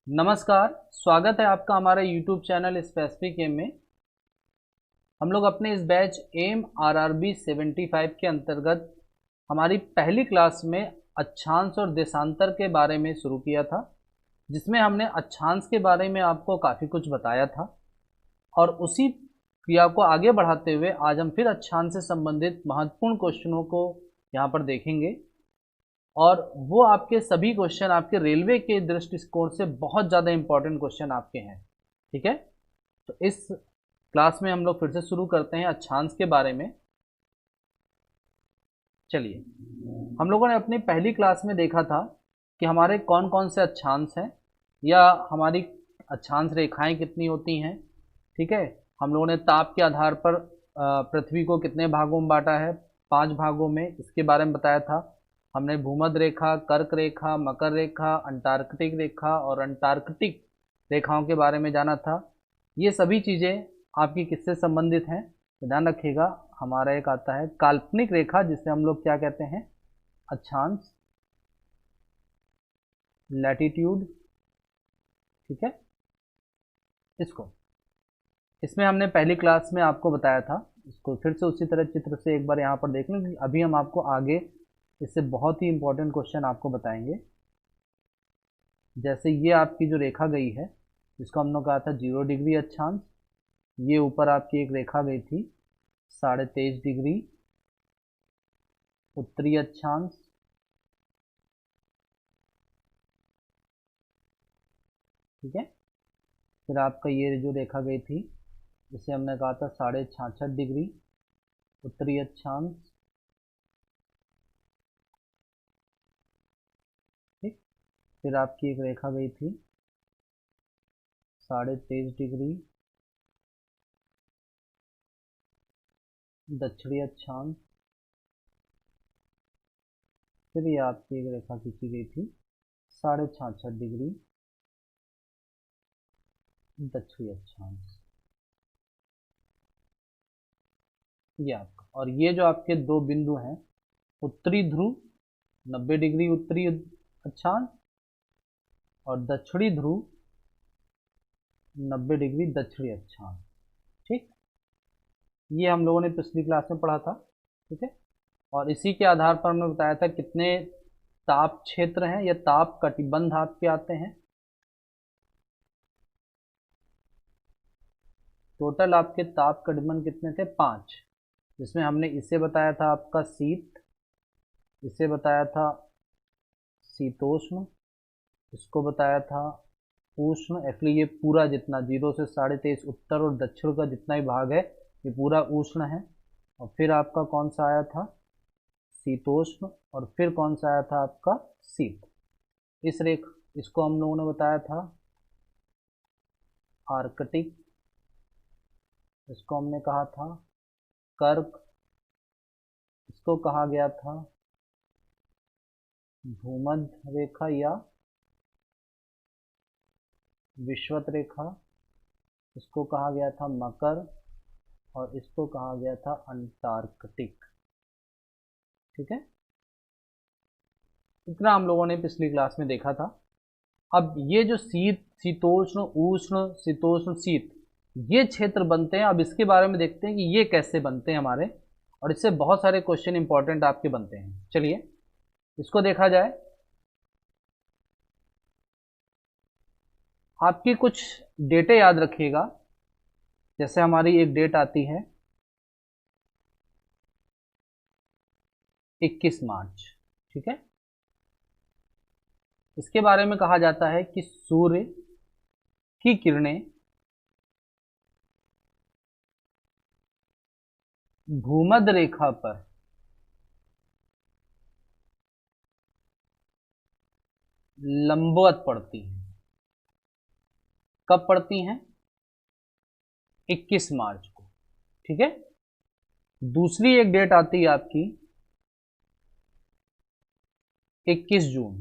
नमस्कार। स्वागत है आपका हमारे YouTube चैनल स्पेसिफिक एम में। हम लोग अपने इस बैच एम RRB 75 के अंतर्गत हमारी पहली क्लास में अक्षांश और देशांतर के बारे में शुरू किया था, जिसमें हमने अक्षांश के बारे में आपको काफ़ी कुछ बताया था और उसी क्रिया को आगे बढ़ाते हुए आज हम फिर अक्षांश से संबंधित महत्वपूर्ण क्वेश्चनों को यहाँ पर देखेंगे और वो आपके सभी क्वेश्चन आपके रेलवे के दृष्टिकोण से बहुत ज़्यादा इंपॉर्टेंट क्वेश्चन आपके हैं। ठीक है, तो इस क्लास में हम लोग फिर से शुरू करते हैं अक्षांश के बारे में। चलिए, हम लोगों ने अपनी पहली क्लास में देखा था कि हमारे कौन कौन से अक्षांश हैं या हमारी अक्षांश रेखाएं कितनी होती हैं। ठीक है, हम लोगों ने ताप के आधार पर पृथ्वी को कितने भागों में बांटा है, 5 भागों में, इसके बारे में बताया था। हमने भूमध्य रेखा, कर्क रेखा, मकर रेखा, अंटार्कटिक रेखा और अंटार्कटिक रेखाओं के बारे में जाना था। ये सभी चीज़ें आपकी किससे संबंधित हैं, तो ध्यान रखिएगा। हमारा एक आता है काल्पनिक रेखा, जिसे हम लोग क्या कहते हैं, अक्षांश, लैटिट्यूड। ठीक है, इसमें हमने पहली क्लास में आपको बताया था। इसको फिर से उसी तरह चित्र से एक बार यहाँ पर देख लें। अभी हम आपको आगे इससे बहुत ही इंपॉर्टेंट क्वेश्चन आपको बताएंगे। जैसे ये आपकी जो रेखा गई है, जिसको हमने कहा था 0 डिग्री अक्षांश, ये ऊपर आपकी एक रेखा गई थी 23.5 डिग्री उत्तरी अक्षांश। ठीक है, फिर आपका ये जो रेखा गई थी, जिसे हमने कहा था 66.5 डिग्री उत्तरी अक्षांश। ठीक, फिर आपकी एक रेखा गई थी 23.5 डिग्री दक्षिणी अक्षांश। फिर ये आपकी एक रेखा खींची गई थी 66.5 डिग्री दक्षिणी अक्षांश। ये आपका, और ये जो आपके दो बिंदु हैं, उत्तरी ध्रुव 90 डिग्री उत्तरी अक्षांश और दक्षिणी ध्रुव 90 डिग्री दक्षिणी अक्षांश। ठीक, ये हम लोगों ने पिछली क्लास में पढ़ा था। ठीक है, और इसी के आधार पर हमने बताया था कितने ताप क्षेत्र हैं या ताप कटिबंध आपके आते हैं। टोटल आपके ताप कटिबंध कितने थे, 5, जिसमें हमने इसे बताया था आपका शीत, इसे बताया था शीतोष्ण, इसको बताया था उष्ण। एक्चुअली ये पूरा जितना 0 से 23.5 उत्तर और दक्षिण का जितना भी भाग है, ये पूरा उष्ण है। और फिर आपका कौन सा आया था, शीतोष्ण, और फिर कौन सा आया था आपका शीत। इस रेख इसको हम लोगों ने बताया था आर्कटिक, इसको हमने कहा था कर्क, इसको कहा गया था भूमध्य रेखा या विषुवत रेखा, इसको कहा गया था मकर, और इसको कहा गया था अंटार्कटिक। ठीक है, इतना हम लोगों ने पिछली क्लास में देखा था। अब ये जो शीत, शीतोष्ण, उष्ण, शीतोष्ण, शीत, ये क्षेत्र बनते हैं। अब इसके बारे में देखते हैं कि ये कैसे बनते हैं हमारे, और इससे बहुत सारे क्वेश्चन इंपॉर्टेंट आपके बनते हैं। चलिए इसको देखा जाए। आपकी कुछ डेटे याद रखिएगा। जैसे हमारी एक डेट आती है 21 मार्च। ठीक है, इसके बारे में कहा जाता है कि सूर्य की किरणें भूमध्य रेखा पर लंबवत पड़ती हैं। कब पड़ती हैं, 21 मार्च को। ठीक है, दूसरी एक डेट आती है आपकी 21 जून।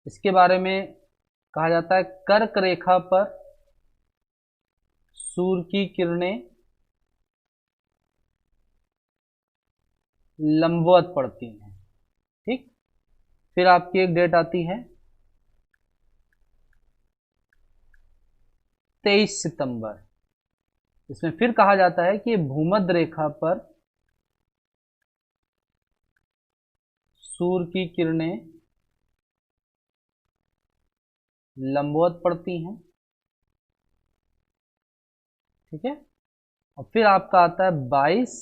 इसके बारे में कहा जाता है कर्क रेखा पर सूर्य की किरणें लंबवत पड़ती हैं। ठीक, फिर आपकी एक डेट आती है 23 सितंबर। इसमें फिर कहा जाता है कि भूमध्य रेखा पर सूर्य की किरणें लंबवत पड़ती हैं, ठीक है। और फिर आपका आता है 22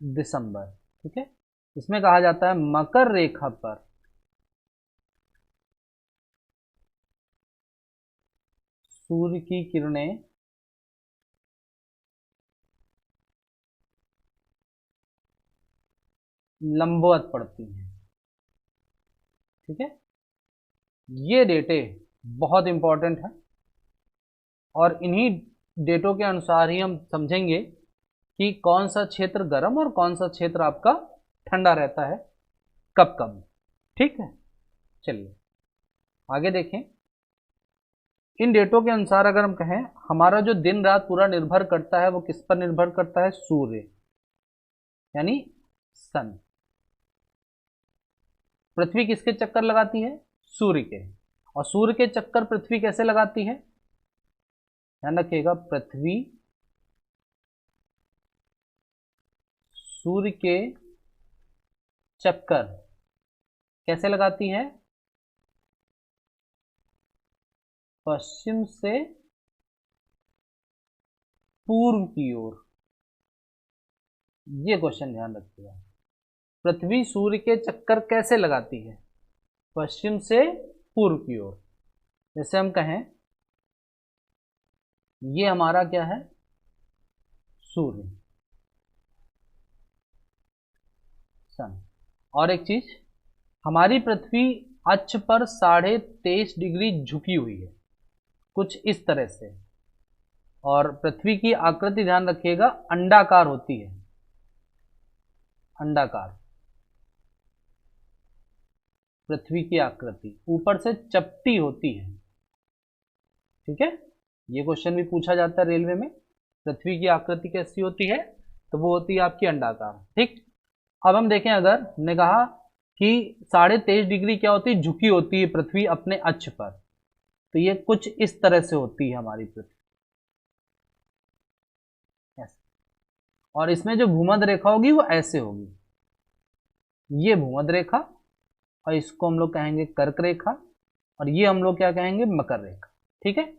दिसंबर, ठीक है। इसमें कहा जाता है मकर रेखा पर सूर्य की किरणें लंबवत पड़ती हैं, ठीक है। ये डेटे बहुत इंपॉर्टेंट है और इन्हीं डेटों के अनुसार ही हम समझेंगे कि कौन सा क्षेत्र गर्म और कौन सा क्षेत्र आपका ठंडा रहता है कब कब, ठीक है। चलिए आगे देखें। इन डेटों के अनुसार अगर हम कहें, हमारा जो दिन रात पूरा निर्भर करता है वो किस पर निर्भर करता है? सूर्य यानी सन। पृथ्वी किसके चक्कर लगाती है? सूर्य के। और सूर्य के चक्कर पृथ्वी कैसे लगाती है? ध्यान रखिएगा, पृथ्वी सूर्य के चक्कर कैसे लगाती है? पश्चिम से पूर्व की ओर। ये क्वेश्चन ध्यान रखिएगा, पृथ्वी सूर्य के चक्कर कैसे लगाती है? पश्चिम से पूर्व की ओर। जैसे हम कहें ये हमारा क्या है? सूर्य, सन। और एक चीज, हमारी पृथ्वी अक्ष पर 23.5 डिग्री झुकी हुई है, कुछ इस तरह से। और पृथ्वी की आकृति ध्यान रखिएगा अंडाकार होती है, अंडाकार। पृथ्वी की आकृति ऊपर से चपटी होती है, ठीक है। ये क्वेश्चन भी पूछा जाता है रेलवे में, पृथ्वी की आकृति कैसी होती है? तो वो होती है आपकी अंडाकार, ठीक। अब हम देखें, अगर हमने कहा कि 23.5 डिग्री क्या होती है? झुकी होती है पृथ्वी अपने अक्ष पर, तो ये कुछ इस तरह से होती है हमारी पृथ्वी, ऐसे। और इसमें जो भूमध्य रेखा होगी वो ऐसे होगी, ये भूमध्य रेखा, और इसको हम लोग कहेंगे कर्क रेखा, और ये हम लोग क्या कहेंगे? मकर रेखा, ठीक है।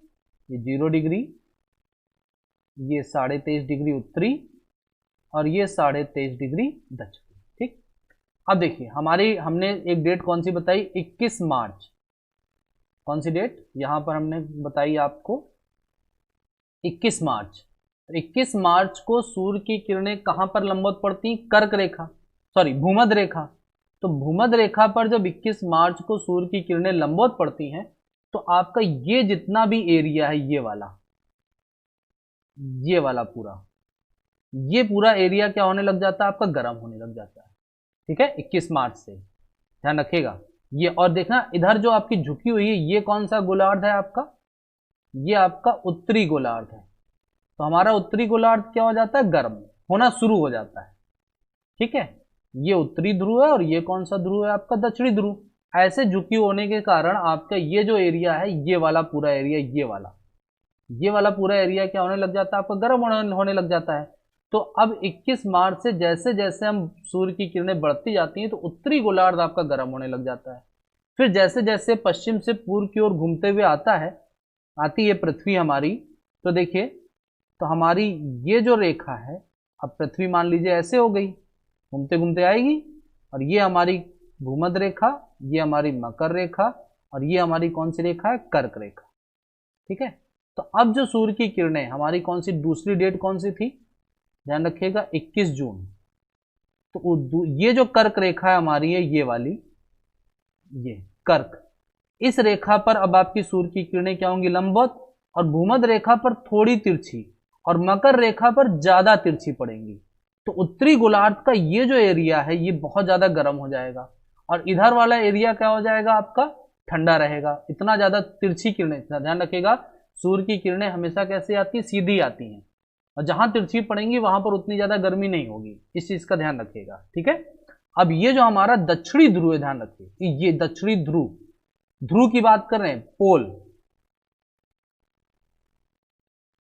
ये 0 डिग्री, ये 23.5 डिग्री उत्तरी, और ये 23.5 डिग्री दक्षिणी, ठीक। अब देखिए हमने एक डेट कौन सी बताई? 21 मार्च। कौन सी डेट यहां पर हमने बताई आपको? 21 मार्च। 21 मार्च को सूर्य की किरणें कहां पर लंबवत पड़ती? कर्क रेखा, सॉरी भूमध्य रेखा। तो भूमध्य रेखा पर जब 21 मार्च को सूर्य की किरणें लंबवत पड़ती हैं, तो आपका ये जितना भी एरिया है, ये वाला पूरा, ये पूरा एरिया क्या होने लग जाता है? आपका गर्म होने लग जाता है, ठीक है। 21 मार्च से ध्यान रखिएगा ये। और देखना इधर जो आपकी झुकी हुई है, ये कौन सा गोलार्ध है आपका? ये आपका उत्तरी गोलार्ध है। तो हमारा उत्तरी गोलार्ध क्या हो जाता है? गर्म होना शुरू हो जाता है, ठीक है। ये उत्तरी ध्रुव है और ये कौन सा ध्रुव है? आपका दक्षिणी ध्रुव। ऐसे झुकी होने के कारण आपका ये जो एरिया है, ये वाला पूरा एरिया, ये वाला पूरा एरिया क्या होने लग जाता है? आपका गर्म होने लग जाता है। तो अब 21 मार्च से जैसे जैसे हम सूर्य की किरणें बढ़ती जाती हैं, तो उत्तरी गोलार्ध आपका गर्म होने लग जाता है। फिर जैसे जैसे पश्चिम से पूर्व की ओर घूमते हुए आती है पृथ्वी हमारी, तो देखिए, तो हमारी ये जो रेखा है, अब पृथ्वी मान लीजिए ऐसे हो गई, घूमते घूमते आएगी, और ये हमारी भूमध्य रेखा, ये हमारी मकर रेखा, और ये हमारी कौन सी रेखा है? कर्क रेखा, ठीक है। तो अब जो सूर्य की किरणें हमारी कौन सी, दूसरी डेट कौन सी थी? ध्यान रखिएगा 21 जून। तो ये जो कर्क रेखा है हमारी है, ये वाली, ये कर्क, इस रेखा पर अब आपकी सूर्य की किरणें क्या होंगी? लंबवत, और भूमध्य रेखा पर थोड़ी तिरछी, और मकर रेखा पर ज्यादा तिरछी पड़ेंगी। तो उत्तरी गोलार्ध का ये जो एरिया है, ये बहुत ज्यादा गर्म हो जाएगा, और इधर वाला एरिया क्या हो जाएगा? आपका ठंडा रहेगा। इतना ज्यादा तिरछी किरणें, ध्यान रखिएगा, सूर्य की किरणें हमेशा कैसे आती है? सीधी आती हैं, और जहां तिरछी पड़ेंगी वहां पर उतनी ज्यादा गर्मी नहीं होगी। इस चीज का ध्यान रखिएगा, ठीक है। अब ये जो हमारा दक्षिणी ध्रुव है, ध्यान रखिए, ये दक्षिणी ध्रुव की बात कर रहे हैं, पोल,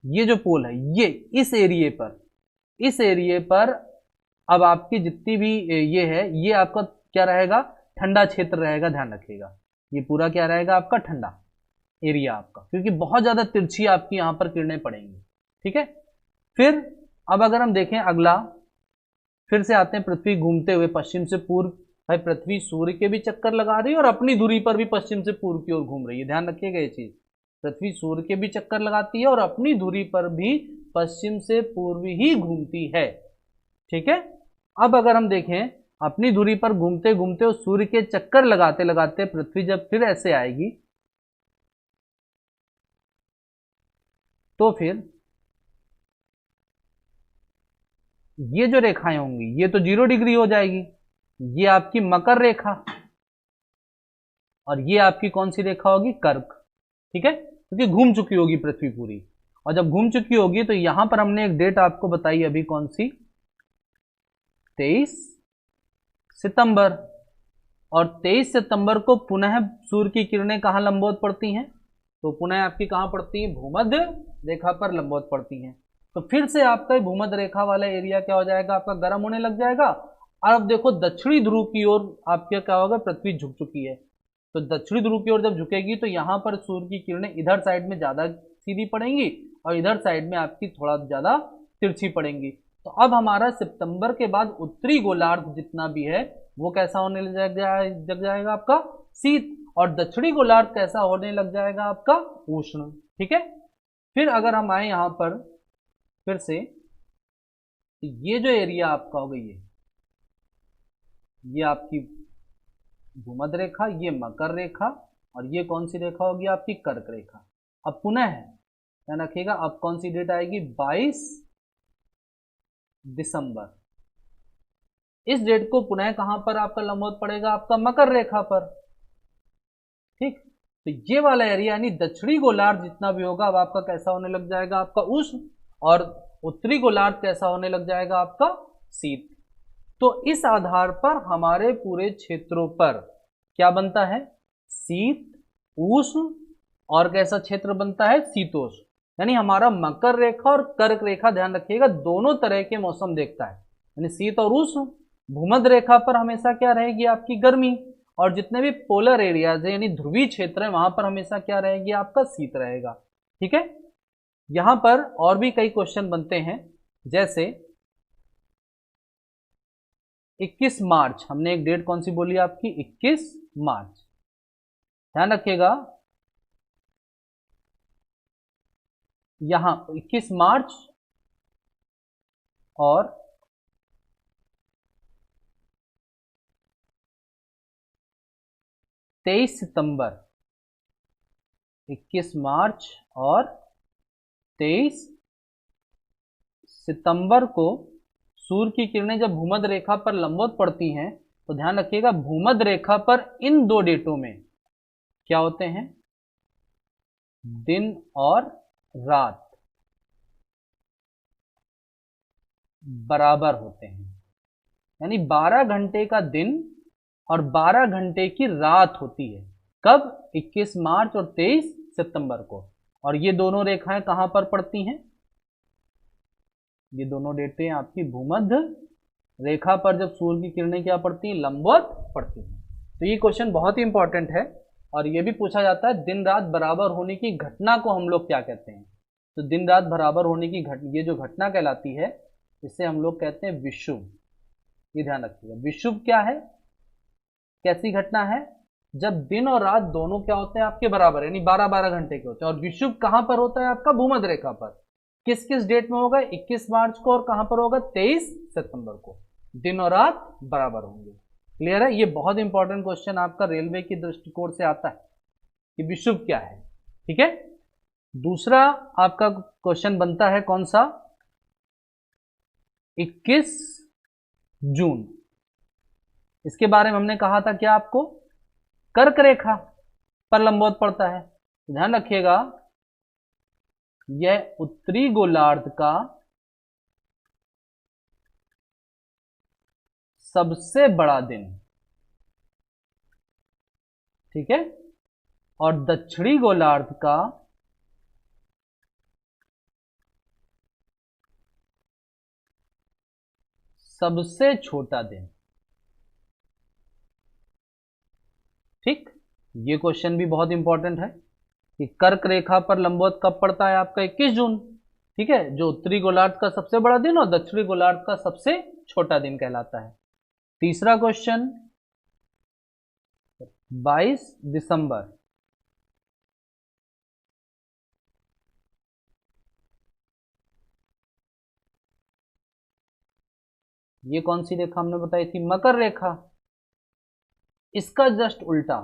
ये जो पोल है ये इस एरिए पर अब आपकी जितनी भी ये है, ये आपका क्या रहेगा, ठंडा क्षेत्र रहेगा, ध्यान रखिएगा। ये पूरा क्या रहेगा आपका, ठंडा एरिया आपका, क्योंकि बहुत ज्यादा तिरछी आपकी यहां पर किरणें पड़ेंगी। ठीक है, फिर अब अगर हम देखें अगला, फिर से आते हैं पृथ्वी घूमते हुए पश्चिम से पूर्व। भाई पृथ्वी सूर्य के भी चक्कर लगा रही है और अपनी दूरी पर भी पश्चिम से पूर्व की ओर घूम रही है, ध्यान रखिएगा ये चीज। पृथ्वी सूर्य के भी चक्कर लगाती है और अपनी दूरी पर भी पश्चिम से पूर्व ही घूमती है। ठीक है, अब अगर हम देखें अपनी दूरी पर घूमते घूमते और सूर्य के चक्कर लगाते लगाते पृथ्वी जब फिर ऐसे आएगी, तो फिर ये जो रेखाएं होंगी ये तो 0 डिग्री हो जाएगी, ये आपकी मकर रेखा और ये आपकी कौन सी रेखा होगी, कर्क। ठीक है, क्योंकि घूम चुकी होगी पृथ्वी पूरी, और जब घूम चुकी होगी तो यहां पर हमने एक डेट आपको बताई अभी, कौन सी, 23 सितंबर। और 23 सितंबर को पुनः सूर्य की किरणें कहां लंबवत पड़ती हैं, तो पुनः आपकी कहां पड़ती है, भूमध्य रेखा पर लंबवत पड़ती हैं। तो फिर से आपका भूमध्य रेखा वाला एरिया क्या हो जाएगा, आपका गर्म होने लग जाएगा। और अब देखो दक्षिणी ध्रुव की ओर आपके क्या होगा, पृथ्वी झुक चुकी है, तो दक्षिणी ध्रुव की ओर जब झुकेगी तो यहां पर सूर्य की किरणें इधर साइड में ज्यादा सीधी पड़ेंगी और इधर साइड में आपकी थोड़ा ज्यादा तिरछी पड़ेंगी। तो अब हमारा सितंबर के बाद उत्तरी गोलार्ध जितना भी है वो कैसा होने लग जाएगा आपका शीत, और दक्षिणी गोलार्ध कैसा होने लग जाएगा आपका उष्ण। ठीक है, फिर अगर हम आए यहां पर फिर से, ये जो एरिया आपका होगा ये आपकी भूमध्य रेखा, ये मकर रेखा, और ये कौन सी रेखा होगी आपकी, कर्क रेखा। अब पुनः ध्यान रखिएगा, अब कौन सी डेट आएगी, 22 दिसंबर। इस डेट को पुनः कहां पर आपका लंबवत पड़ेगा, आपका मकर रेखा पर। ठीक, तो ये वाला एरिया यानी दक्षिणी गोलार्ध जितना भी होगा अब आपका कैसा होने लग जाएगा, आपका उष्ण, और उत्तरी गोलार्ध कैसा होने लग जाएगा, आपका शीत। तो इस आधार पर हमारे पूरे क्षेत्रों पर क्या बनता है, शीत, उष्ण, और कैसा क्षेत्र बनता है, शीतोष्ण। यानी हमारा मकर रेखा और कर्क रेखा, ध्यान रखिएगा, दोनों तरह के मौसम देखता है। यानी शीत और उष्ण, भूमध्य रेखा पर हमेशा क्या रहेगी, आपकी गर्मी, और जितने भी पोलर एरियाज है यानी ध्रुवीय क्षेत्र है वहां पर हमेशा क्या रहेगी, आपका शीत रहेगा। ठीक है, यहां पर और भी कई क्वेश्चन बनते हैं, जैसे 21 मार्च, हमने एक डेट कौन सी बोली आपकी, 21 मार्च। ध्यान रखिएगा, यहां 21 मार्च और 23 सितंबर, 21 मार्च और 23 सितंबर को सूर्य की किरणें जब भूमध्य रेखा पर लंबवत पड़ती हैं, तो ध्यान रखिएगा भूमध्य रेखा पर इन दो डेटों में क्या होते हैं, दिन और रात बराबर होते हैं। यानी 12 घंटे का दिन और 12 घंटे की रात होती है, कब, 21 मार्च और 23 सितंबर को। और ये दोनों रेखाएं कहां पर पड़ती हैं, ये दोनों डेटें आपकी भूमध्य रेखा पर जब सूर्य की किरणें क्या पड़ती हैं, लंबवत पड़ती हैं। तो ये क्वेश्चन बहुत ही इंपॉर्टेंट है, और ये भी पूछा जाता है दिन रात बराबर होने की घटना को हम लोग क्या कहते हैं। तो दिन रात बराबर होने की ये जो घटना कहलाती है, इसे हम लोग कहते हैं विषुव। ये ध्यान रखिएगा, विषुव क्या है, कैसी घटना है, जब दिन और रात दोनों क्या होते हैं आपके बराबर, यानी 12-12 घंटे के होते हैं। और विषुव कहां पर होता है आपका, भूमध्य रेखा पर। किस किस डेट में होगा, 21 मार्च को, और कहां पर होगा, 23 सितंबर को, दिन और रात बराबर होंगे। क्लियर है, ये बहुत इंपॉर्टेंट क्वेश्चन आपका रेलवे की दृष्टिकोण से आता है कि विषुव क्या है। ठीक है, दूसरा आपका क्वेश्चन बनता है कौन सा, 21 जून। इसके बारे में हमने कहा था क्या आपको, कर्क रेखा पर लंबवत पड़ता है। ध्यान रखिएगा, यह उत्तरी गोलार्ध का सबसे बड़ा दिन, ठीक है, और दक्षिणी गोलार्ध का सबसे छोटा दिन। ठीक, ये क्वेश्चन भी बहुत इंपॉर्टेंट है कि कर्क रेखा पर लंबवत कब पड़ता है आपका 21 जून। ठीक है, जो उत्तरी गोलार्ध का सबसे बड़ा दिन और दक्षिणी गोलार्ध का सबसे छोटा दिन कहलाता है। तीसरा क्वेश्चन 22 दिसंबर। ये कौन सी रेखा हमने बताई थी? मकर रेखा। इसका जस्ट उल्टा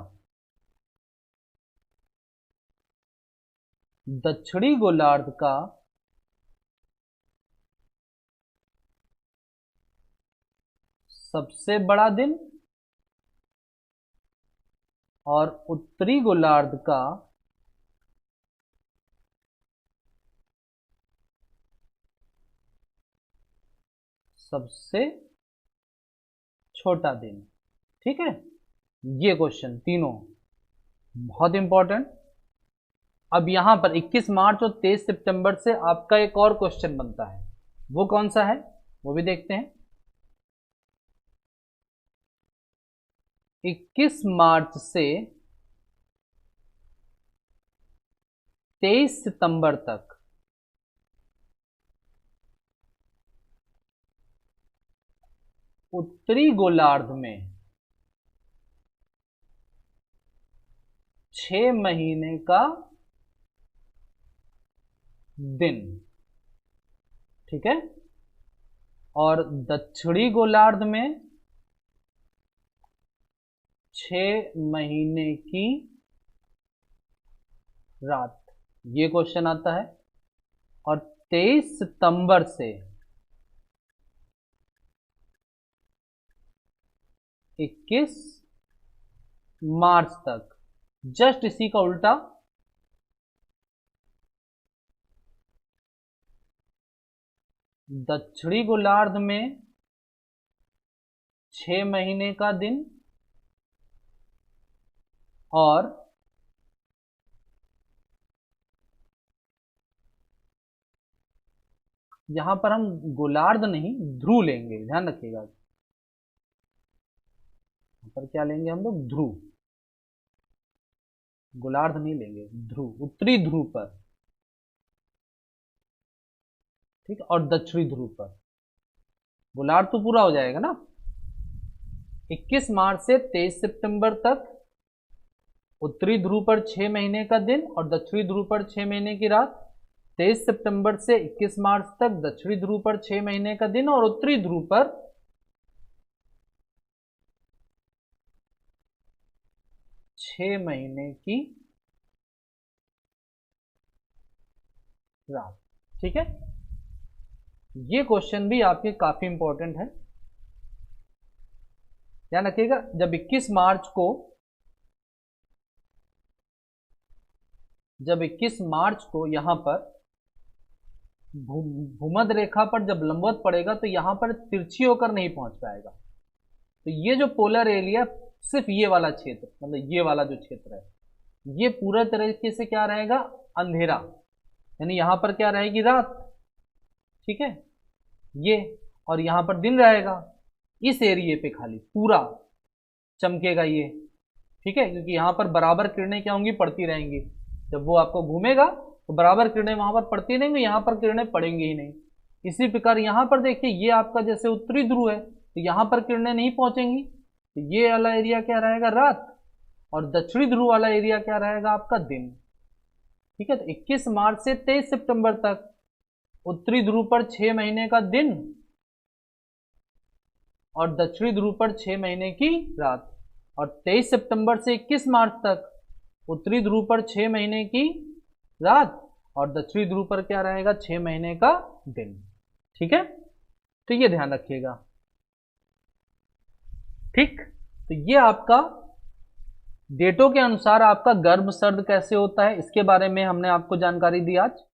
दक्षिणी गोलार्ध का सबसे बड़ा दिन और उत्तरी गोलार्ध का सबसे छोटा दिन। ठीक है, ये क्वेश्चन तीनों बहुत इंपॉर्टेंट। अब यहां पर 21 मार्च और 23 सितंबर से आपका एक और क्वेश्चन बनता है, वो कौन सा है वो भी देखते हैं। 21 मार्च से 23 सितंबर तक उत्तरी गोलार्ध में 6 महीने का दिन। ठीक है, और दक्षिणी गोलार्ध में 6 महीने की रात। ये क्वेश्चन आता है। और 23 सितंबर से 21 मार्च तक जस्ट इसी का उल्टा दक्षिणी गोलार्ध में 6 महीने का दिन और यहां पर हम गोलार्ध नहीं ध्रुव लेंगे, ध्यान रखिएगा। यहां पर क्या लेंगे हम लोग? ध्रुव, गोलार्ध नहीं लेंगे, ध्रुव, उत्तरी ध्रुव पर। ठीक, और दक्षिणी ध्रुव पर। गोलार्ध तो पूरा हो जाएगा ना। 21 मार्च से 23 सितंबर तक उत्तरी ध्रुव पर 6 महीने का दिन और दक्षिणी ध्रुव पर 6 महीने की रात। 23 सितंबर से 21 मार्च तक दक्षिणी ध्रुव पर 6 महीने का दिन और उत्तरी ध्रुव पर 6 महीने की रात। ठीक है, ये क्वेश्चन भी आपके काफी इंपॉर्टेंट है, ध्यान रखिएगा। जब 21 मार्च को यहां पर भूमध्य रेखा पर जब लंबवत पड़ेगा तो यहां पर तिरछी होकर नहीं पहुंच पाएगा। तो ये जो पोलर एरिया, सिर्फ ये वाला क्षेत्र, मतलब ये वाला जो क्षेत्र है, ये पूरा तरीके से क्या रहेगा? अंधेरा, यानी यहां पर क्या रहेगी? रात। ठीक है, ये, और यहां पर दिन रहेगा। इस एरिए पे खाली पूरा चमकेगा ये। ठीक है, क्योंकि यहां पर बराबर किरणें क्या होंगी? पड़ती रहेंगी। जब वो आपको घूमेगा तो बराबर किरणें वहां पर पड़ती रहेंगी, यहां पर किरणें पड़ेंगी ही नहीं। इसी प्रकार यहां पर देखिए, ये आपका जैसे उत्तरी ध्रुव है तो यहां पर किरणें नहीं पहुंचेंगी, तो ये वाला एरिया क्या रहेगा? रात। और दक्षिणी ध्रुव वाला एरिया क्या रहेगा? आपका दिन। ठीक है, तो 21 मार्च से 23 सितंबर तक उत्तरी ध्रुव पर 6 महीने का दिन और दक्षिणी ध्रुव पर 6 महीने की रात। और 23 सितंबर से 21 मार्च तक उत्तरी ध्रुव पर 6 महीने की रात और दक्षिणी ध्रुव पर क्या रहेगा? 6 महीने का दिन। ठीक है, तो ये ध्यान रखिएगा। ठीक, तो ये आपका डेटों के अनुसार आपका गर्भ सर्द कैसे होता है, इसके बारे में हमने आपको जानकारी दी आज।